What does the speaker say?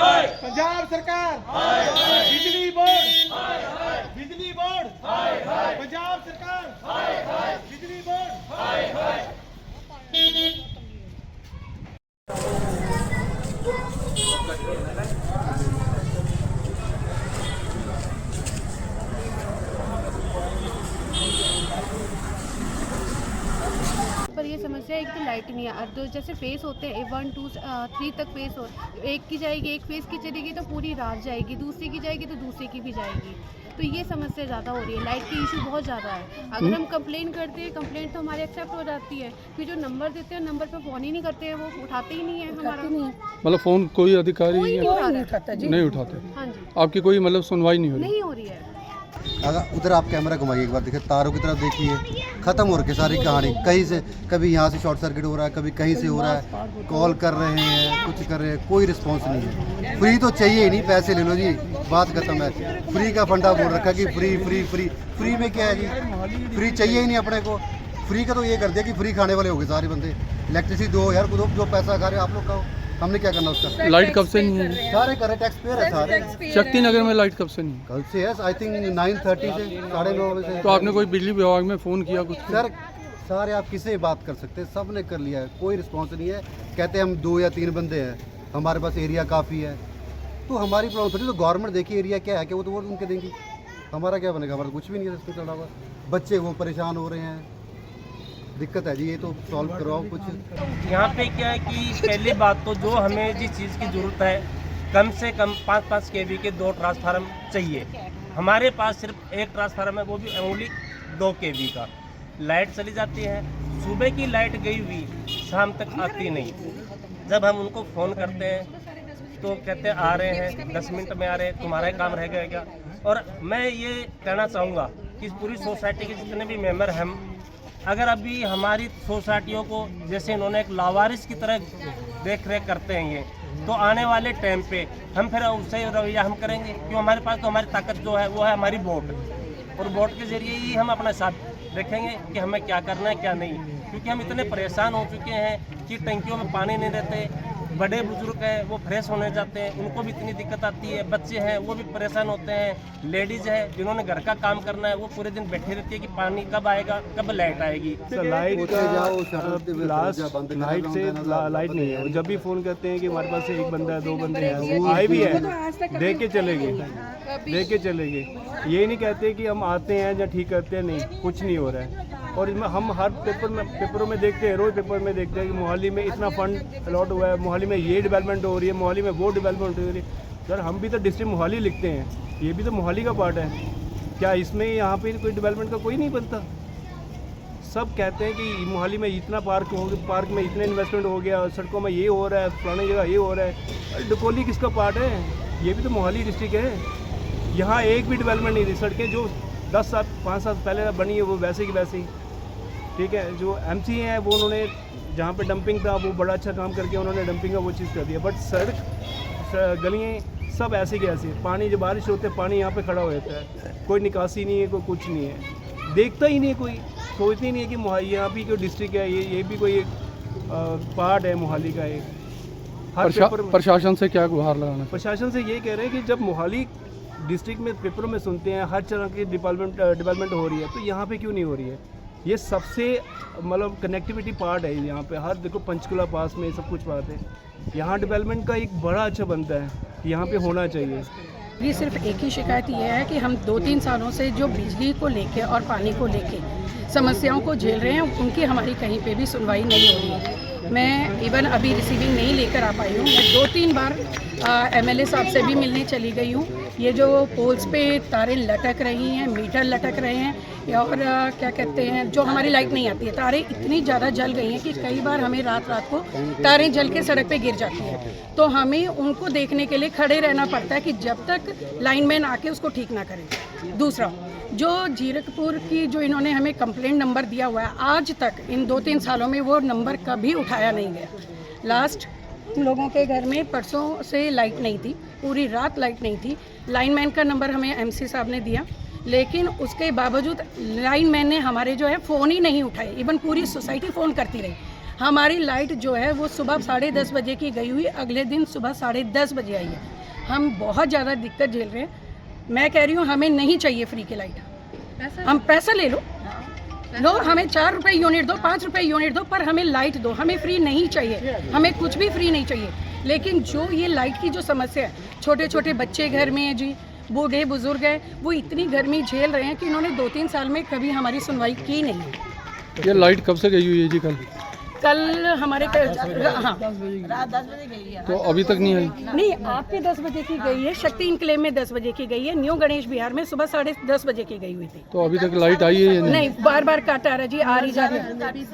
पंजाब सरकार, बिजली बोर्ड, पंजाब सरकार, बिजली बोर्ड। पर ये समस्या है, एक तो लाइट नहीं है और दो जैसे फेस होते हैं 1 2 3 तक फेस हो, एक की जाएगी, एक फेस की चलेगी तो पूरी रात जाएगी, दूसरी की जाएगी तो दूसरी की भी जाएगी। तो ये समस्या ज़्यादा हो रही है, लाइट की इशू बहुत ज़्यादा है। अगर हम कंप्लेन करते हैं, कंप्लेंट तो हमारी एक्सेप्ट हो जाती है, फिर जो नंबर देते हैं नंबर पे फ़ोन ही नहीं करते हैं, वो उठाते ही नहीं है हमारा। मतलब फ़ोन कोई अधिकारी कोई नहीं उठाता जी, नहीं उठाते? हाँ जी, आपकी कोई मतलब सुनवाई नहीं हो रही? नहीं हो रही है। अगर उधर आप कैमरा घुमाइए एक बार, देखिए तारों की तरफ देखिए, ख़त्म हो रही सारी कहानी। कहीं से कभी यहाँ से शॉर्ट सर्किट हो रहा है, कभी कहीं से हो रहा है, कॉल कर रहे हैं, कुछ कर रहे हैं, कोई रिस्पांस नहीं है। फ्री तो चाहिए ही नहीं, पैसे ले लो जी, बात खत्म है। फ्री का फंडा बोल रखा कि फ्री फ्री फ्री फ्री में क्या है जी? फ्री चाहिए ही नहीं अपने को। फ्री का तो ये कर दिया कि फ्री खाने वाले हो गए सारे बंदे। इलेक्ट्रिसिटी दो यार, जो पैसा खा रहे हो आप लोग का, हमने क्या करना उसका? लाइट कब से नहीं है? सारे करे टैक्स पेयर है सारे। शक्ति नगर में लाइट कब से नहीं है? कल से है, आई थिंक 9:30 से 9:30 बजे। तो आपने कोई बिजली विभाग में फ़ोन किया कुछ? सर सारे आप किससे बात कर सकते हैं, सब ने कर लिया है, कोई रिस्पांस नहीं है। कहते हैं हम 2 या 3 बंदे हैं, हमारे पास एरिया काफ़ी है। तो हमारी प्रॉब्लम थोड़ी, तो गवर्नमेंट देखिए एरिया क्या है, कि वो तो वोट उनके देंगी, हमारा क्या बनेगा? हमारा कुछ भी नहीं है इस पर चढ़ा हुआ। बच्चे वो परेशान हो रहे हैं, दिक्कत है जी, ये तो सॉल्व करवाओ कुछ। यहाँ पे क्या है कि पहली बात तो जो हमें जिस चीज़ की ज़रूरत है, कम से कम 5-5 kV के 2 ट्रांसफार्मर चाहिए। हमारे पास सिर्फ एक ट्रांसफार्मर है, वो भी ओनली 2 kV का। लाइट चली जाती है, सुबह की लाइट गई हुई शाम तक आती नहीं। जब हम उनको फ़ोन करते हैं तो कहते हैं आ रहे हैं, 10 मिनट में आ रहे हैं, तुम्हारा ही काम रह गया क्या? और मैं ये कहना चाहूँगा कि पूरी सोसाइटी के जितने भी मेंबर हैं, अगर अभी हमारी सोसाइटियों को जैसे इन्होंने एक लावारिस की तरह देख रेख करते हैं ये, तो आने वाले टाइम पे हम फिर उससे रवैया हम करेंगे, क्यों? हमारे पास तो हमारी ताकत जो है वो है हमारी वोट, और वोट के ज़रिए ही हम अपना साथ देखेंगे कि हमें क्या करना है क्या नहीं। क्योंकि हम इतने परेशान हो चुके हैं कि टंकियों में पानी नहीं रहते, बड़े बुजुर्ग हैं वो फ्रेश होने जाते हैं, उनको भी इतनी दिक्कत आती है, बच्चे हैं वो भी परेशान होते हैं, लेडीज़ है जिन्होंने घर का काम करना है वो पूरे दिन बैठी रहती है कि पानी कब आएगा, कब लाइट आएगी। लाइट से लाइट नहीं है। जब भी फ़ोन करते हैं कि हमारे पास एक बंदा है 2 बंदे हैं, वो आए भी है, देख के चले गए। ये नहीं कहते कि हम आते हैं या ठीक करते हैं, नहीं, कुछ नहीं हो रहा है। और हम हर पेपरों में देखते हैं, रोज़ पेपर में देखते हैं कि मोहाली में इतना फंड अलॉट हुआ है, मोहाली में ये डेवलपमेंट हो रही है, मोहाली में वो डेवलपमेंट हो रही है। सर हम भी तो डिस्ट्रिक्ट मोहाली लिखते हैं, ये भी तो मोहाली का पार्ट है। क्या इसमें यहाँ पे कोई डेवलपमेंट का कोई नहीं बनता? सब कहते हैं कि मोहाली में इतना पार्क में इतना इन्वेस्टमेंट हो गया, सड़कों में ये हो रहा है, फलानी जगह ये हो रहा है। अरे डकोली किसका पार्ट है? ये भी तो मोहाली डिस्ट्रिक्ट है। यहाँ एक भी डेवलपमेंट नहीं थी। सड़कें जो 10 साल 5 साल पहले बनी है वो वैसे की वैसे ही, ठीक है। जो MC है वो उन्होंने जहाँ पे डंपिंग था वो बड़ा अच्छा काम करके उन्होंने डंपिंग का वो चीज़ कर दिया, बट सड़क गलियाँ सब ऐसे की ऐसी। पानी जब बारिश होते है पानी यहाँ पे खड़ा हो जाता है, कोई निकासी नहीं है, कोई कुछ नहीं है, देखता ही नहीं, कोई सोचते ही नहीं है कि यहाँ भी कोई डिस्ट्रिक्ट है, ये भी कोई एक पार्ट है मोहाली का। एक प्रशासन से क्या गुहार लगाना? प्रशासन से ये कह रहे हैं कि जब मोहाली डिस्ट्रिक्ट में पेपरों में सुनते हैं हर तरह की डेवलपमेंट हो रही है, तो यहाँ पे क्यों नहीं हो रही है? ये सबसे मतलब कनेक्टिविटी पार्ट है यहाँ पे। हर देखो पंचकुला पास में सब कुछ बात है, यहाँ डेवलपमेंट का एक बड़ा अच्छा बनता है, यहाँ पे होना चाहिए। ये सिर्फ एक ही शिकायत ये है कि हम 2-3 सालों से जो बिजली को लेके और पानी को लेके समस्याओं को झेल रहे हैं, उनकी हमारी कहीं पे भी सुनवाई नहीं हो रही है। मैं इवन अभी रिसीविंग नहीं लेकर आ पाई हूँ। मैं 2-3 बार MLA साहब से भी मिलने चली गई हूँ। ये जो पोल्स पे तारें लटक रही हैं, मीटर लटक रहे हैं, और क्या कहते हैं, जो हमारी लाइट नहीं आती है, तारें इतनी ज़्यादा जल गई हैं कि कई बार हमें रात को तारें जल के सड़क पे गिर जाती हैं। तो हमें उनको देखने के लिए खड़े रहना पड़ता है कि जब तक लाइनमैन आके उसको ठीक ना करें। दूसरा, जो जीरकपुर की जो इन्होंने हमें कंप्लेंट नंबर दिया हुआ है, आज तक इन 2-3 सालों में वो नंबर कभी उठाया नहीं गया। लास्ट हम लोगों के घर में परसों से लाइट नहीं थी, पूरी रात लाइट नहीं थी। लाइनमैन का नंबर हमें MC साहब ने दिया, लेकिन उसके बावजूद लाइनमैन ने हमारे जो है फ़ोन ही नहीं उठाए। इवन पूरी सोसाइटी फ़ोन करती रही, हमारी लाइट जो है वो सुबह 10:30 बजे की गई हुई, अगले दिन सुबह 10:30 बजे आई है। हम बहुत ज़्यादा दिक्कत झेल रहे हैं। मैं कह रही हूँ हमें नहीं चाहिए फ्री की लाइट, हम पैसा ले लो, हमें 4 रुपये यूनिट दो, 5 रुपये यूनिट दो, पर हमें लाइट दो, हमें फ्री नहीं चाहिए, हमें कुछ भी फ्री नहीं चाहिए। लेकिन जो ये लाइट की जो समस्या है, छोटे छोटे बच्चे घर में हैं जी, बूढ़े बुजुर्ग हैं, वो इतनी गर्मी झेल रहे हैं कि इन्होंने 2-3 साल में कभी हमारी सुनवाई की नहीं। ये लाइट कब से गई हुई है जी? कल हमारे हाँ तो अभी तक नहीं आई? नहीं, आपके 10 बजे की गई है, शक्ति इनक्लेव में 10 बजे की गई है, न्यू गणेश बिहार में सुबह 10:30 बजे की गई हुई थी। तो अभी तक लाइट आई है या नहीं? नहीं, बार बार काट आ रहा जी, आ रही जा रही है।